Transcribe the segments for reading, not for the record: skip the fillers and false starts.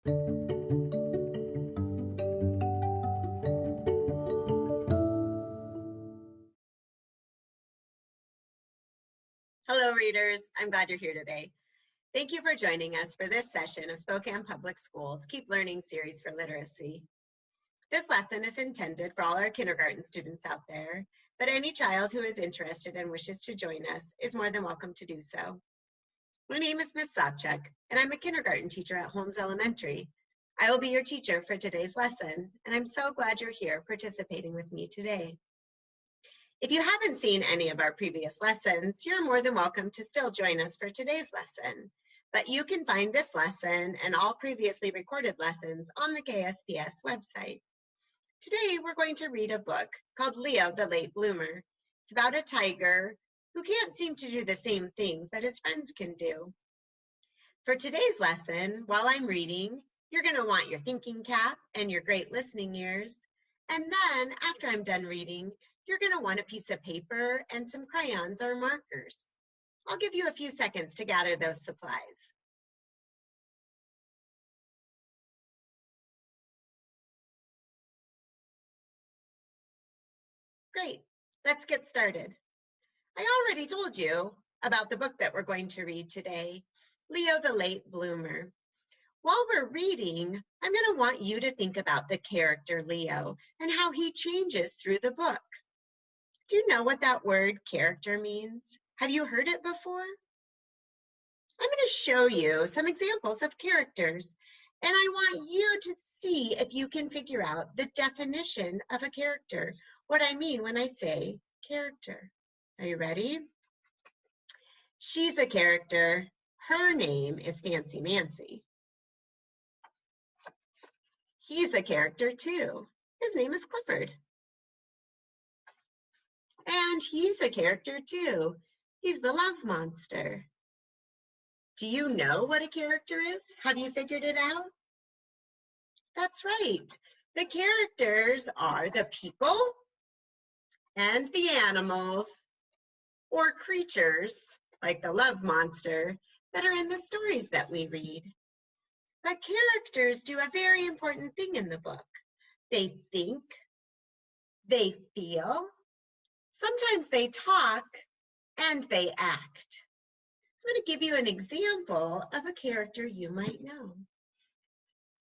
Hello, readers. I'm glad you're here today. Thank you for joining us for this session of Spokane Public Schools Keep Learning series for literacy. This lesson is intended for all our kindergarten students out there, but any child who is interested and wishes to join us is more than welcome to do so. My name is Ms. Sobchak, and I'm a kindergarten teacher at Holmes Elementary. I will be your teacher for today's lesson, and I'm so glad you're here participating with me today. If you haven't seen any of our previous lessons, you're more than welcome to still join us for today's lesson. But you can find this lesson and all previously recorded lessons on the KSPS website. Today, we're going to read a book called Leo the Late Bloomer. It's about a tiger who can't seem to do the same things that his friends can do. For today's lesson, while I'm reading, you're going to want your thinking cap and your great listening ears. And then, after I'm done reading, you're going to want a piece of paper and some crayons or markers. I'll give you a few seconds to gather those supplies. Great, let's get started. I already told you about the book that we're going to read today, Leo the Late Bloomer. While we're reading, I'm going to want you to think about the character Leo and how he changes through the book. Do you know what that word character means? Have you heard it before? I'm going to show you some examples of characters, and I want you to see if you can figure out the definition of a character, what I mean when I say character. Are you ready? She's a character. Her name is Fancy Nancy. He's a character too. His name is Clifford. And he's a character too. He's the love monster. Do you know what a character is? Have you figured it out? That's right. The characters are the people and the animals or creatures, like the love monster, that are in the stories that we read. The characters do a very important thing in the book. They think, they feel, sometimes they talk, and they act. I'm going to give you an example of a character you might know.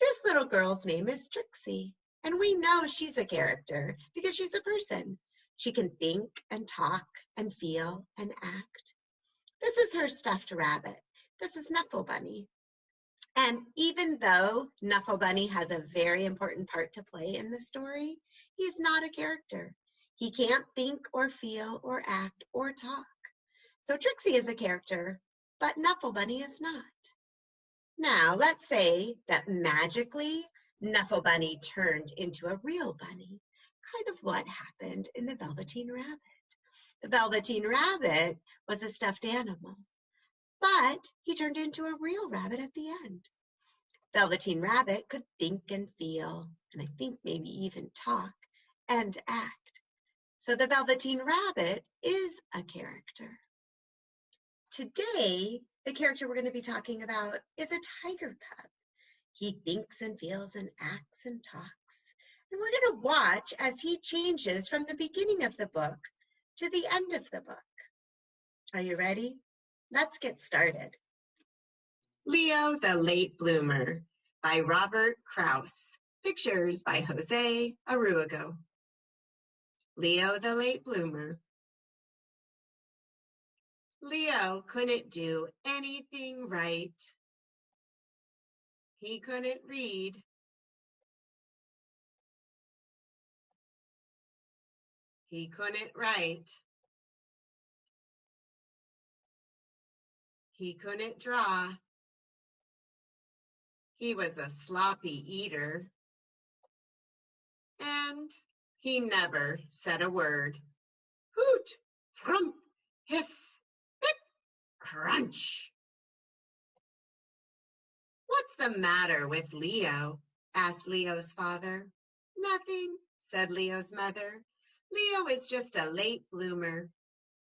This little girl's name is Trixie, and we know she's a character because she's a person. She can think and talk and feel and act. This is her stuffed rabbit. This is Knuffle Bunny. And even though Knuffle Bunny has a very important part to play in the story, he's not a character. He can't think or feel or act or talk. So Trixie is a character, but Knuffle Bunny is not. Now, let's say that magically Knuffle Bunny turned into a real bunny, kind of what happened in the Velveteen Rabbit. The Velveteen Rabbit was a stuffed animal, but he turned into a real rabbit at the end. Velveteen Rabbit could think and feel, and I think maybe even talk and act. So the Velveteen Rabbit is a character. Today, the character we're going to be talking about is a tiger cub. He thinks and feels and acts and talks. And we're going to watch as he changes from the beginning of the book to the end of the book. Are you ready? Let's get started. Leo the Late Bloomer by Robert Krause. Pictures by Jose Aruego. Leo the Late Bloomer. Leo couldn't do anything right. He couldn't read. He couldn't write. He couldn't draw. He was a sloppy eater. And he never said a word. Hoot, frump, hiss, pip, crunch. What's the matter with Leo? Asked Leo's father. Nothing, said Leo's mother. Leo is just a late bloomer.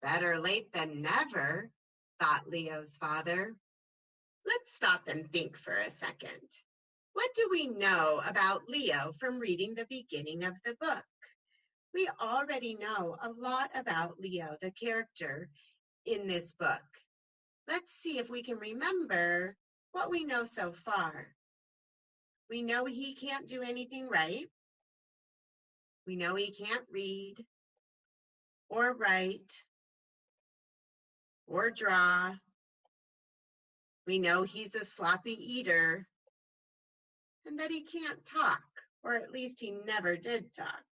Better late than never, thought Leo's father. Let's stop and think for a second. What What do we know about Leo from reading the beginning of the book? We already know a lot about Leo, the character in this book. Let's see if we can remember what we know so far. We know he can't do anything right. We know he can't read or write or draw. We know he's a sloppy eater and that he can't talk, or at least he never did talk.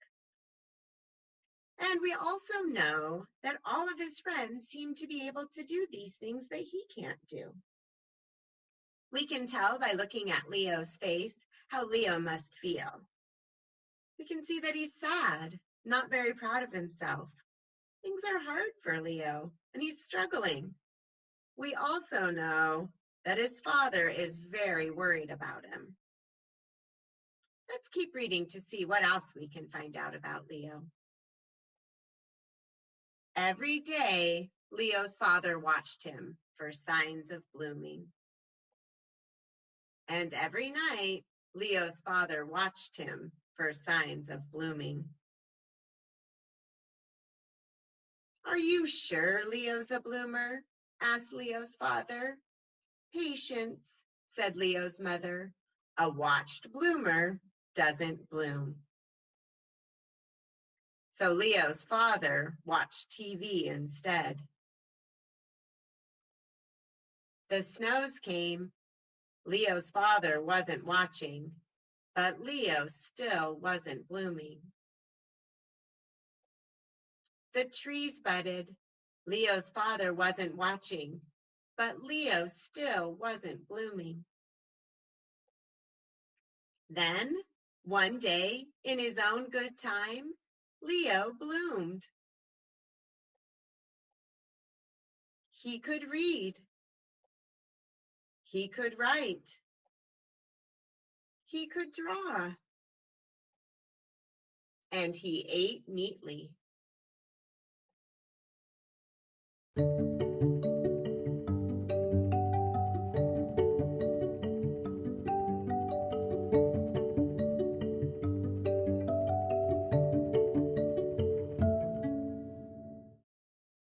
And we also know that all of his friends seem to be able to do these things that he can't do. We can tell by looking at Leo's face how Leo must feel. We can see that he's sad, not very proud of himself. Things are hard for Leo, and he's struggling. We also know that his father is very worried about him. Let's keep reading to see what else we can find out about Leo. Every day, Leo's father watched him for signs of blooming. And every night, Leo's father watched him for signs of blooming. Are you sure Leo's a bloomer? Asked Leo's father. Patience, said Leo's mother. A watched bloomer doesn't bloom. So Leo's father watched TV instead. The snows came. Leo's father wasn't watching, but Leo still wasn't blooming. The trees budded. Leo's father wasn't watching, but Leo still wasn't blooming. Then, one day, in his own good time, Leo bloomed. He could read. He could write. He could draw. And he ate neatly.